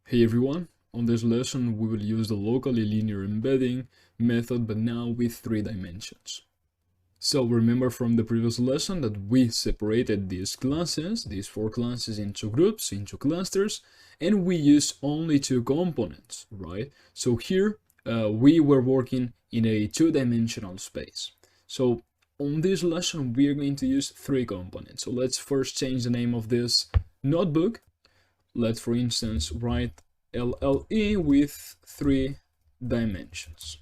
Hey everyone, on this lesson we will use the locally linear embedding method, but now with 3 dimensions. So remember from the previous lesson that we separated these 4 classes into groups, into clusters, and we used only 2 components, right? So here we were working in a 2-dimensional space. So on this lesson we are going to use 3 components. So let's first change the name of this notebook. Let's, for instance, write LLE with 3 dimensions.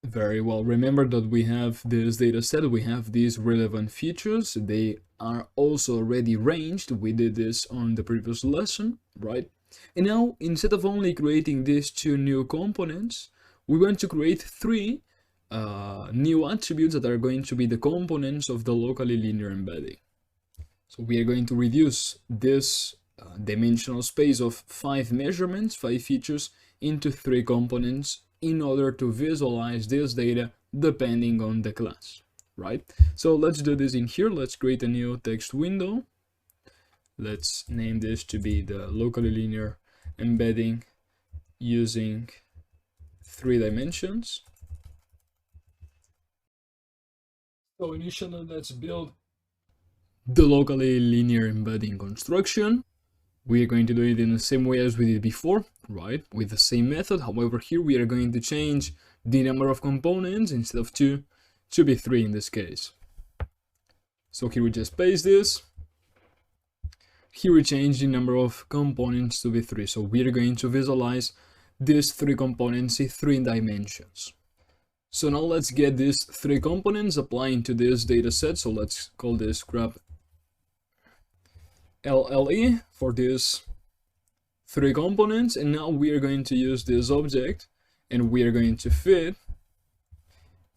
Very well. Remember that we have this data set, we have these relevant features. They are also already ranged. We did this on the previous lesson, right? And now, instead of only creating these 2 new components, we want to create 3 new attributes that are going to be the components of the locally linear embedding. So we are going to reduce this dimensional space of 5 measurements, 5 features, into 3 components in order to visualize this data depending on the class, right? So let's do this in here. Let's create a new text window. Let's name this to be the locally linear embedding using 3 dimensions. So initially, let's build the locally linear embedding construction. We are going to do it in the same way as we did before, right? With the same method. However, here we are going to change the number of components instead of 2 to be 3 in this case. So here we just paste this. Here we change the number of components to be 3. So we are going to visualize these 3 components in 3 dimensions. So now let's get these 3 components applying to this data set. So let's call this grab LLE for these 3 components, and now we are going to use this object and we are going to fit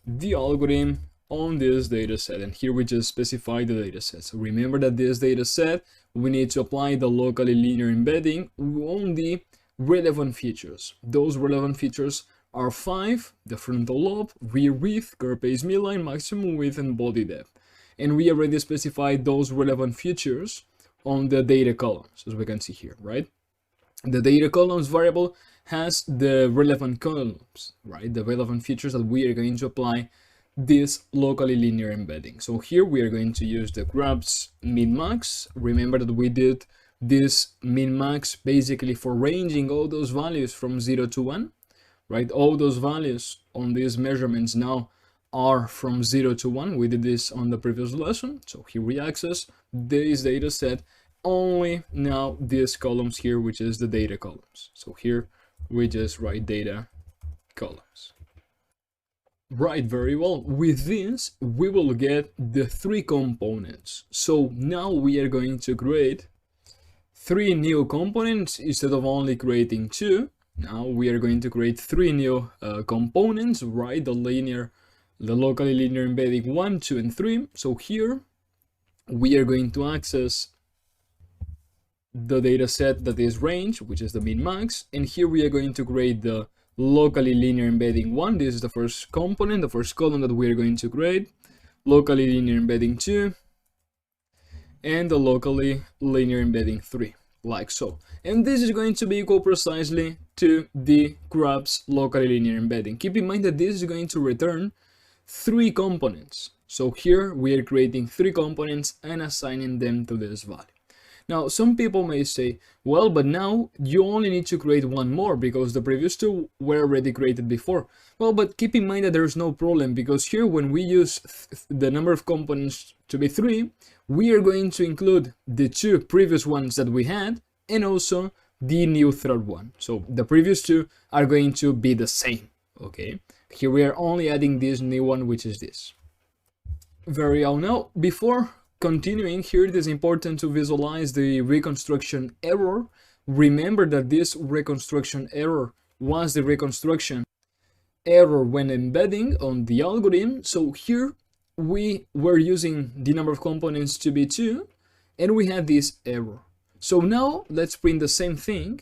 the algorithm on this data set. And here we just specify the data set. So remember that this data set, we need to apply the locally linear embedding on the relevant features. Those relevant features are 5: the frontal lobe, rear width, carapace midline, maximum width, and body depth. And we already specified those relevant features on the data columns, as we can see here, right? The data columns variable has the relevant columns, right? The relevant features that we are going to apply this locally linear embedding. So here we are going to use the grabs min-max. Remember that we did this min-max basically for ranging all those values from 0 to 1, right? All those values on these measurements now are from 0 to 1. We did this on the previous lesson. So here we access this data set only now these columns here, which is the data columns. So here we just write data columns. Right, very well. With this, we will get the 3 components. So now we are going to create 3 new components instead of only creating 2. Now we are going to create 3 new components, right? The locally linear embedding 1, 2, and 3. So here we are going to access the data set that is range, which is the min-max, and here we are going to create the locally linear embedding 1. This is the first component, the first column that we are going to create. Locally linear embedding 2, and the locally linear embedding 3, like so. And this is going to be equal precisely to the grabs locally linear embedding. Keep in mind that this is going to return 3 components. So here we are creating 3 components and assigning them to this value. Now, some people may say, well, but now you only need to create 1 more because the previous 2 were already created before. Well, but keep in mind that there's no problem, because here when we use the number of components to be 3, we are going to include the 2 previous ones that we had and also the new 3rd one. So the previous 2 are going to be the same, okay? Here we are only adding this new one, which is this. Very well. Now, before continuing here, it is important to visualize the reconstruction error. Remember that this reconstruction error was the reconstruction error when embedding on the algorithm. So here we were using the number of components to be 2, and we had this error. So now let's print the same thing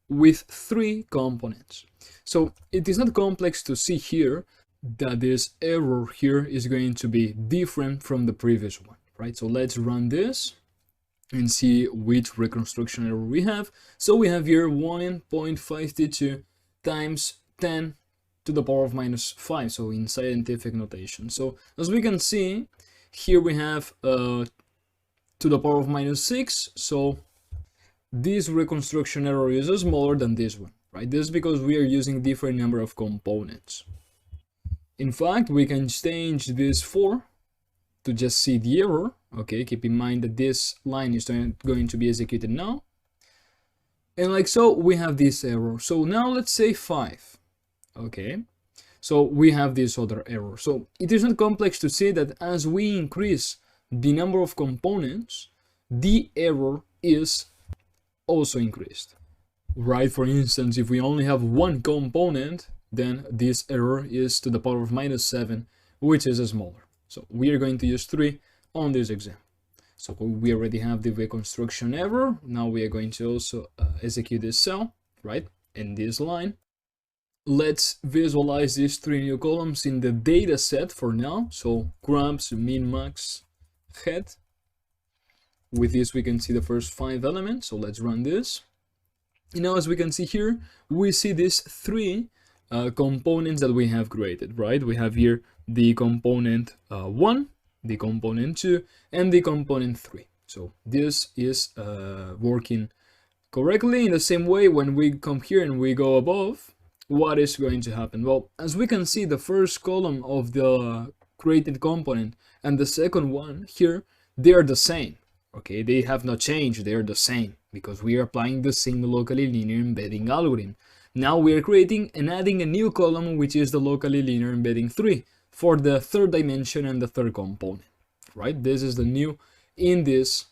with 3 components. So it is not complex to see here that this error here is going to be different from the previous one, right? So let's run this. and see which reconstruction error we have. So we have here 1.52 times 10 to the power of minus 5, so in scientific notation. So as we can see, here we have to the power of minus 6, so this reconstruction error is smaller than this one, right? This is because we are using different number of components. In fact, we can change this 4 to just see the error. Okay, keep in mind that this line is going to be executed now. And like so, we have this error. So now let's say 5. Okay, so we have this other error. So it is not complex to see that as we increase the number of components, the error is also increased, right? For instance, if we only have one component, then this error is to the power of minus 7, which is smaller. So we are going to use 3 on this example. So we already have the reconstruction error. Now we are going to also execute this cell, right, in this line. Let's visualize these 3 new columns in the data set for now. So grabs, min, max, head. With this, we can see the first 5 elements. So let's run this. And now, as we can see here, we see these 3 components that we have created, right? We have here the component 1, the component 2, and the component 3. So this is working correctly. In the same way, when we come here and we go above, what is going to happen? Well, as we can see, the first column of the created component and the second one here, they are the same. Okay, they have not changed, they are the same because we are applying the same locally linear embedding algorithm. Now we are creating and adding a new column, which is the locally linear embedding 3 for the third dimension and the third component, right? This is the new in this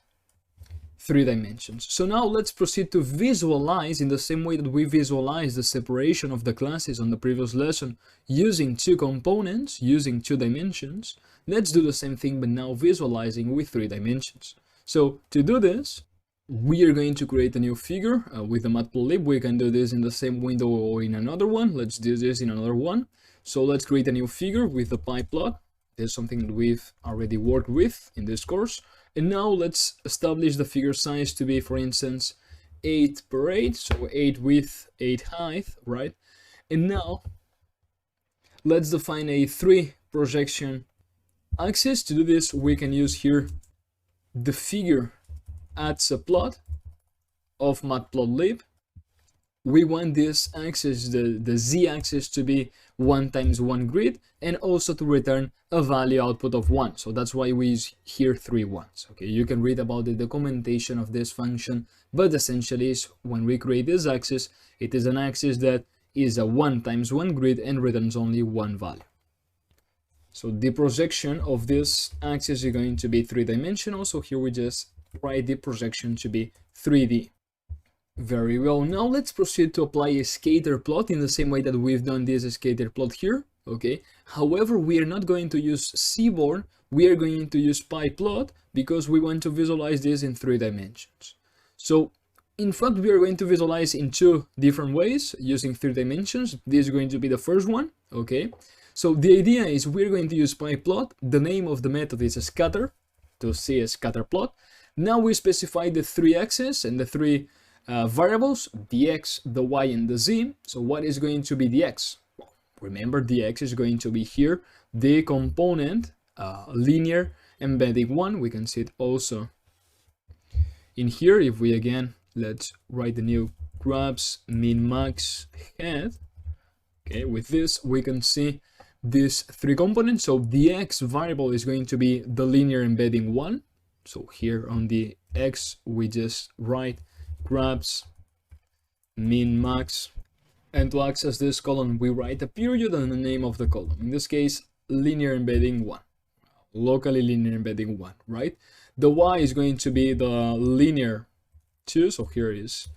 3 dimensions. So now let's proceed to visualize in the same way that we visualize the separation of the classes on the previous lesson using 2 components, using 2 dimensions. Let's do the same thing, but now visualizing with 3 dimensions. So to do this, we are going to create a new figure with the matplotlib. We can do this in the same window or in another one. Let's do this in another one. So let's create a new figure with the pie plot. This is something that we've already worked with in this course. And now let's establish the figure size to be, for instance, 8 per 8. So 8 width, 8 height, right? And now let's define a 3 projection axis. To do this, we can use here the figure adds a plot of matplotlib. We want this axis, the z-axis, to be 1 times 1 grid, and also to return a value output of 1. So that's why we use here 3 ones. Okay, you can read about the documentation of this function, but essentially is when we create this axis, it is an axis that is a 1 times 1 grid and returns only 1 value. So the projection of this axis is going to be 3-dimensional. So here we just write the projection to be 3D. Very well. Now let's proceed to apply a scatter plot in the same way that we've done this scatter plot here. Okay. However, we are not going to use seaborn. We are going to use pie plot because we want to visualize this in 3 dimensions. So in fact, we are going to visualize in 2 different ways using 3 dimensions. This is going to be the first one. Okay. So the idea is we're going to use pie plot. The name of the method is scatter to see a scatter plot. Now we specify the 3 axes and the 3 variables, the x, the y, and the z. So what is going to be the x? Well, remember, the x is going to be here, the component linear embedding 1. We can see it also in here. If we again, let's write the new grabs, min, max, head. Okay, with this, we can see these 3 components. So the x variable is going to be the linear embedding 1. So here on the x, we just write grabs, min, max, and to access this column, we write a period and the name of the column. In this case, linear embedding 1, locally linear embedding 1, right? The y is going to be the linear 2. So here is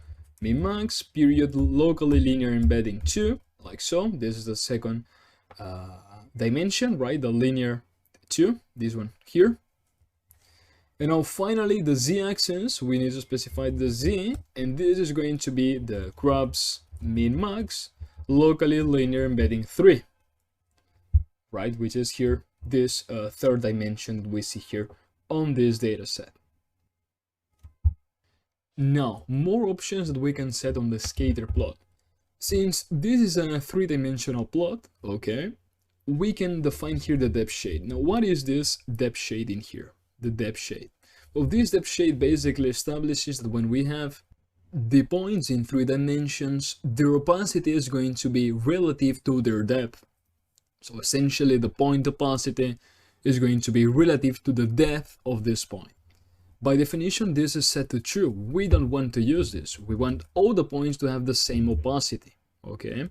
min, max, period, locally linear embedding 2, like so. This is the second dimension, right? The linear 2, this one here. And now finally the z-axis, we need to specify the z, and this is going to be the grabs, min, max, locally linear embedding 3, right? Which is here this third dimension that we see here on this data set. Now, more options that we can set on the scatter plot. Since this is a three-dimensional plot, okay, we can define here the depth shade. Now, what is this depth shade in here? The depth shade. Well, this depth shade basically establishes that when we have the points in 3 dimensions, their opacity is going to be relative to their depth. So essentially, the point opacity is going to be relative to the depth of this point. By definition, this is set to true. We don't want to use this. We want all the points to have the same opacity, okay?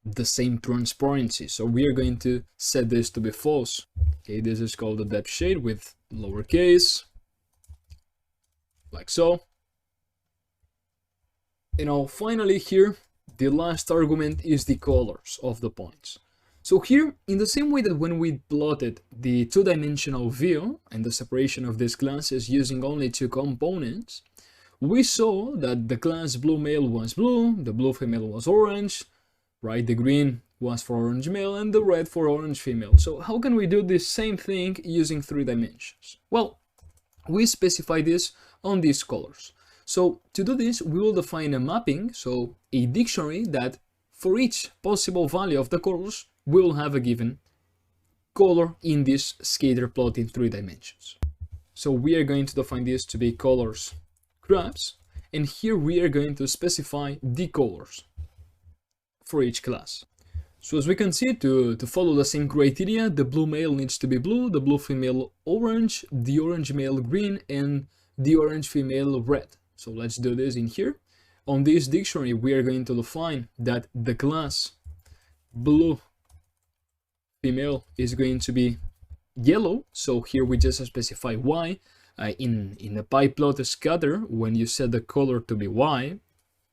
The same transparency. So we are going to set this to be false. Okay, this is called the depth shade with lowercase, like so. And now finally here, the last argument is the colors of the points. So here, in the same way that when we plotted the two-dimensional view and the separation of these classes using only 2 components, we saw that the class blue male was blue, the blue female was orange, right? The green was for orange male and the red for orange female. So how can we do this same thing using 3 dimensions? Well, we specify this on these colors. So to do this, we will define a mapping, so a dictionary that for each possible value of the colors, we will have a given color in this scatter plot in 3 dimensions. So we are going to define this to be colors grabs, and here we are going to specify the colors for each class. So as we can see, to follow the same criteria, the blue male needs to be blue, the blue female orange, the orange male green, and the orange female red. So let's do this in here. On this dictionary, we are going to define that the class blue female is going to be yellow. So here we just specify Y. In the pie plot scatter, when you set the color to be Y,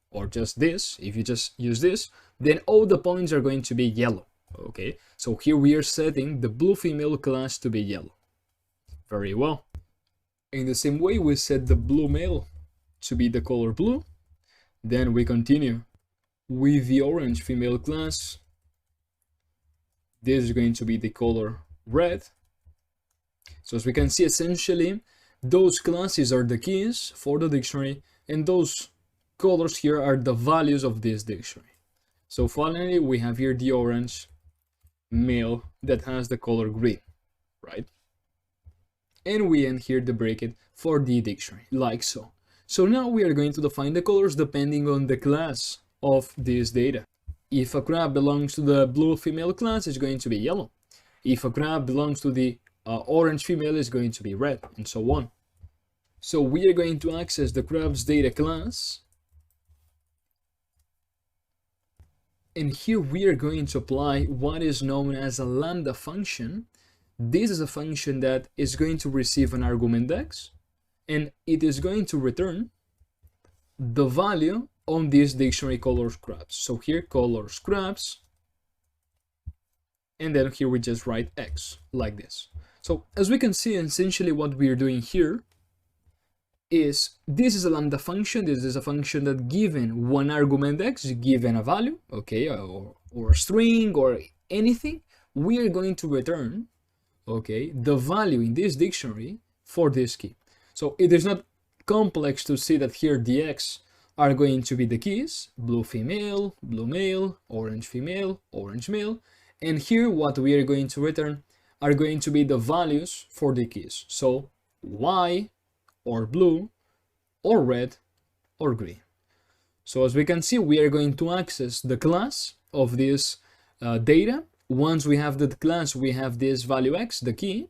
or just this, if you just use this, then all the points are going to be yellow. Okay, so here we are setting the blue female class to be yellow. Very well. In the same way, we set the blue male to be the color blue. Then we continue with the orange female class. This is going to be the color red. So as we can see, essentially, those classes are the keys for the dictionary, and those colors here are the values of this dictionary. So finally, we have here the orange male that has the color green, right? And we end here the bracket for the dictionary, like so. So now we are going to define the colors depending on the class of this data. If a crab belongs to the blue female class, it's going to be yellow. If a crab belongs to the orange female, it's going to be red, and so on. So we are going to access the crab's data class. And here we are going to apply what is known as a lambda function. This is a function that is going to receive an argument x, and it is going to return the value on this dictionary colors grabs. So here colors grabs, and then here we just write x like this. So as we can see, essentially what we are doing here is this is a lambda function. This is a function that given one argument x, given a value, okay, or a string or anything, we are going to return, okay, the value in this dictionary for this key. So it is not complex to see that here the x are going to be the keys, blue female, blue male, orange female, orange male, and here what we are going to return are going to be the values for the keys. So y, or blue, or red, or green. So as we can see, we are going to access the class of this data. Once we have the class, we have this value x, the key.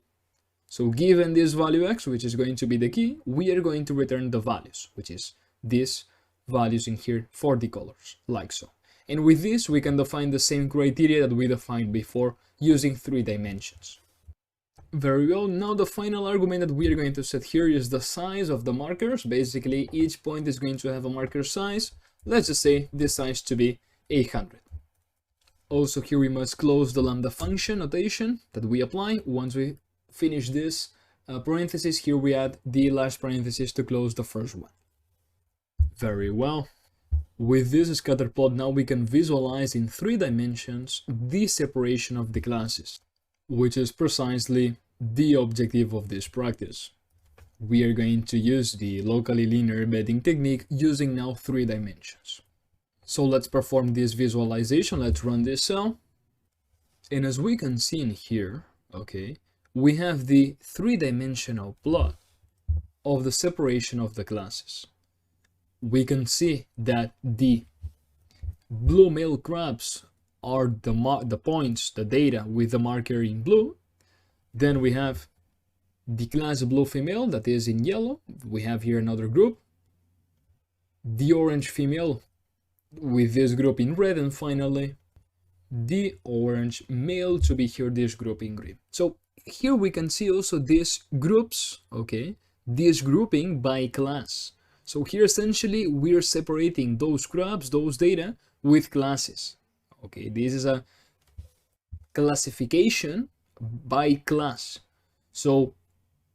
So given this value x, which is going to be the key, we are going to return the values, which is these values in here for the colors, like so. And with this, we can define the same criteria that we defined before using 3 dimensions. Very well, now the final argument that we are going to set here is the size of the markers. Basically, each point is going to have a marker size. Let's just say this size to be 800. Also here we must close the lambda function notation that we apply. Once we finish this parenthesis, here we add the last parenthesis to close the first one. Very well. With this scatter plot, now we can visualize in 3 dimensions the separation of the classes, which is precisely the objective of this practice. we are going to use the locally linear embedding technique using now 3 dimensions. So let's perform this visualization. Let's run this cell. And as we can see in here, okay, we have the 3-dimensional plot of the separation of the classes. We can see that the blue male crabs are the points, the data with the marker in blue. Then we have the class blue female that is in yellow. We have here another group. The orange female with this group in red, and finally the orange male to be here this group in green. So here we can see also these groups, okay, this grouping by class. So here essentially we are separating those crabs, those data with classes. Okay, this is a classification by class. So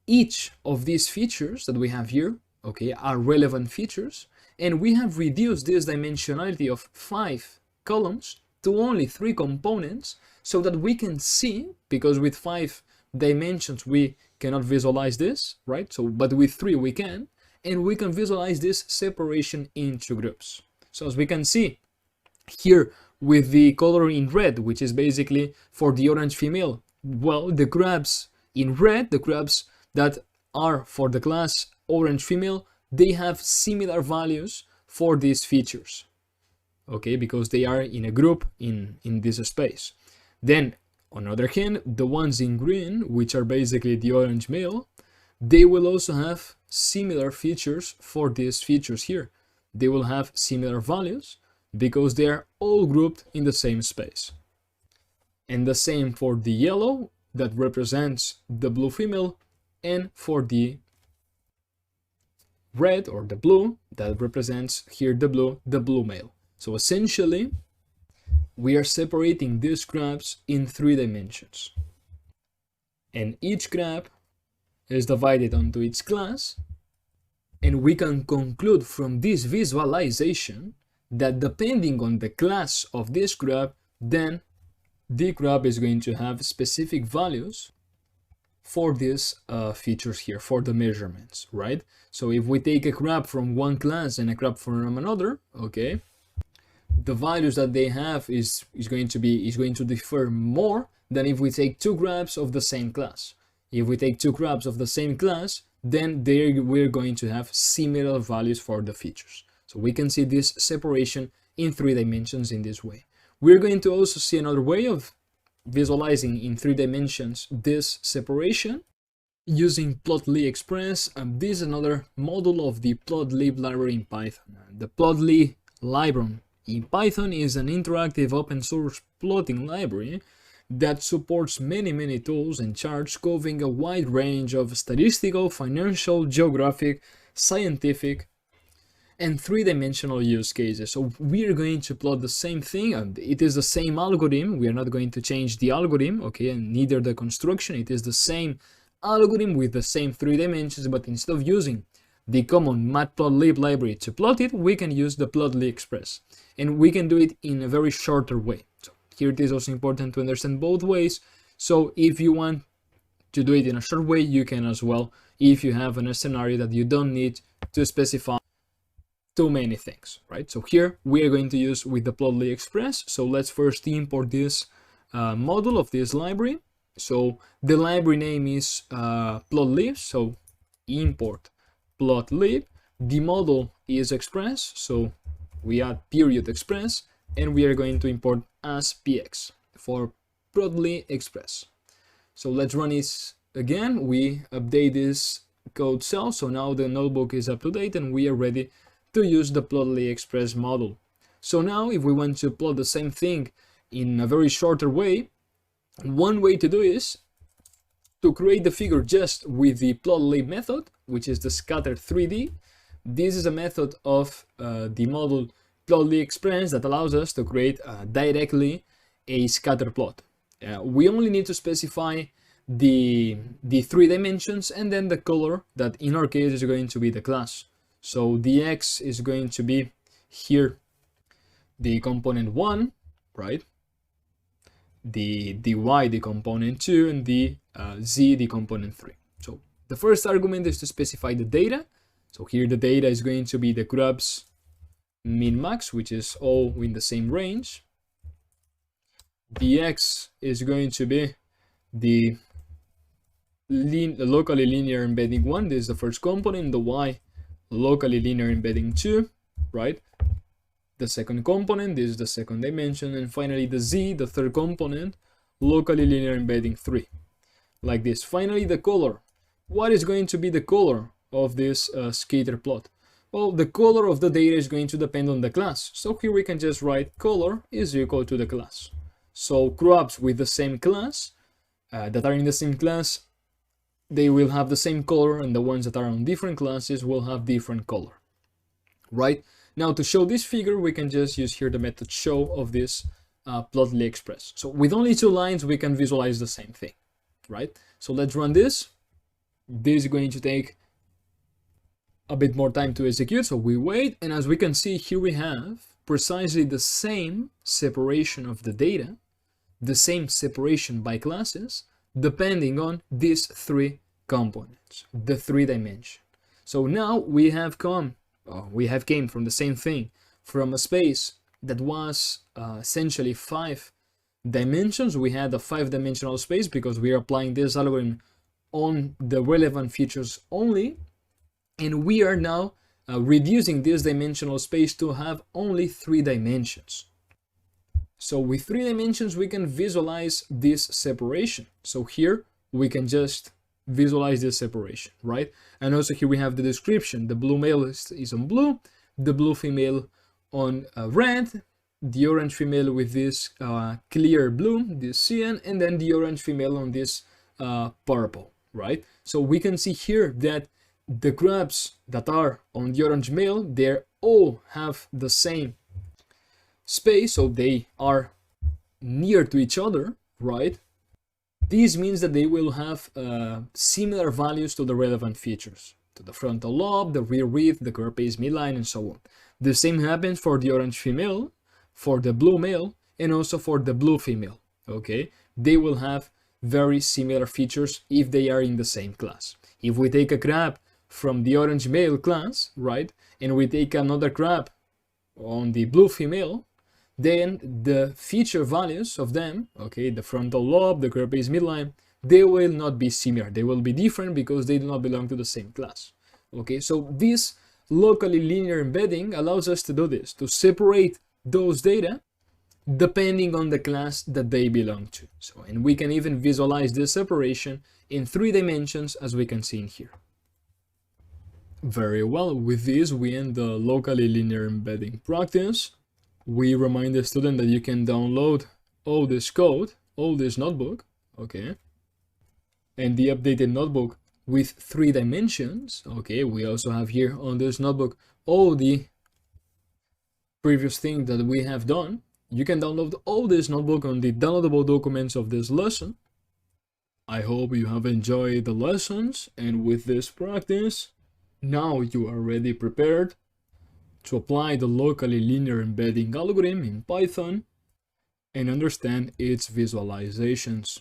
each of these features that we have here, okay, are relevant features, and we have reduced this dimensionality of 5 columns to only 3 components, so that we can see, because with 5 dimensions we cannot visualize this, right? So, but with 3 we can, and we can visualize this separation into groups. So as we can see here with the color in red, which is basically for the orange female, well, the crabs in red, the crabs that are for the class orange female, they have similar values for these features, okay, because they are in a group in this space. Then on the other hand, the ones in green, which are basically the orange male, they will also have similar features for these features here. They will have similar values because they are all grouped in the same space. And the same for the yellow that represents the blue female, and for the red or the blue that represents here the blue male. So essentially we are separating these crabs in 3 dimensions, and each crab is divided onto its class, and we can conclude from this visualization that depending on the class of this crab, then the crab is going to have specific values for these features here, for the measurements, right? So if we take a crab from one class and a crab from another, okay, the values that they have is going to differ more than if we take 2 crabs of the same class. If we take 2 crabs of the same class, then we're going to have similar values for the features. So we can see this separation in 3 dimensions in this way. We're going to also see another way of visualizing in 3 dimensions this separation using Plotly Express, and this is another module of the Plotlib library in Python. The Plotly library in Python is an interactive open source plotting library that supports many tools and charts covering a wide range of statistical, financial, geographic, scientific, and 3-dimensional use cases. So we are going to plot the same thing, and it is the same algorithm. We are not going to change the algorithm, okay, and neither the construction. It is the same algorithm with the same 3 dimensions, but instead of using the common matplotlib library to plot it, we can use the Plotly Express, and we can do it in a very shorter way. So here it is also important to understand both ways. So if you want to do it in a short way, you can as well, if you have a scenario that you don't need to specify too many things, right? So here we are going to use with the Plotly Express. So let's first import this module of this library. So the library name is plotlib, so import plotlib. The model is express, so we add period express, and we are going to import as px for Plotly Express. So let's run this again. We update this code cell, so now the notebook is up to date and we are ready to use the Plotly Express model. So now if we want to plot the same thing in a very shorter way, one way to do is to create the figure just with the plotlib method, which is the scatter 3D. This is a method of the model Plotly Express that allows us to create directly a scatter plot. We only need to specify the 3 dimensions and then the color that in our case is going to be the class. So the X is going to be here the component 1, right? The Y the component 2, and the Z the component 3. So The first argument is to specify the data. So here the data is going to be the grubs min max, which is all in the same range. The x is going to be the locally linear embedding 1. This is the first component. The y, locally linear embedding 2, right? The second component, this is the second dimension. And finally the z, the third component, locally linear embedding 3, like this. Finally the color. What is going to be the color of this scatter plot? Well, the color of the data is going to depend on the class. So here we can just write color is equal to the class. So grubs with the same class, that are in the same class, they will have the same color, and the ones that are on different classes will have different color, right? Now to show this figure, we can just use here the method show of this plotly express. So with only 2 lines, we can visualize the same thing, right? So let's run this. This is going to take a bit more time to execute, so we wait, and as we can see here, we have precisely the same separation of the data, the same separation by classes, depending on these 3 components, the 3 dimensions. So now we have came from the same thing, from a space that was essentially 5 dimensions. We had a 5-dimensional space because we are applying this algorithm on the relevant features only, and we are now reducing this dimensional space to have only 3 dimensions. So with 3 dimensions, we can visualize this separation. So here we can just visualize this separation, right? And also here we have the description. The blue male is on blue, the blue female on red, the orange female with this clear blue, this cyan, and then the orange female on this purple, right? So we can see here that the grubs that are on the orange male, they all have the same space, so they are near to each other, right? This means that they will have similar values to the relevant features, to the frontal lobe, the rear width, the carapace midline, and so on. The same happens for the orange female, for the blue male, and also for the blue female, okay? They will have very similar features if they are in the same class. If we take a grab from the orange male class, right, and we take another grab on the blue female, then the feature values of them, okay, the frontal lobe, the carapace midline, they will not be similar. They will be different because they do not belong to the same class. Okay, so this locally linear embedding allows us to do this, to separate those data depending on the class that they belong to. So, and we can even visualize this separation in 3 dimensions, as we can see in here. Very well, with this we end the locally linear embedding practice. We remind the student that you can download all this code, all this notebook, okay, and the updated notebook with 3 dimensions, okay. We also have here on this notebook all the previous things that we have done. You can download all this notebook on the downloadable documents of this lesson. I hope you have enjoyed the lessons, and with this practice, now you are ready prepared to apply the locally linear embedding algorithm in Python and understand its visualizations.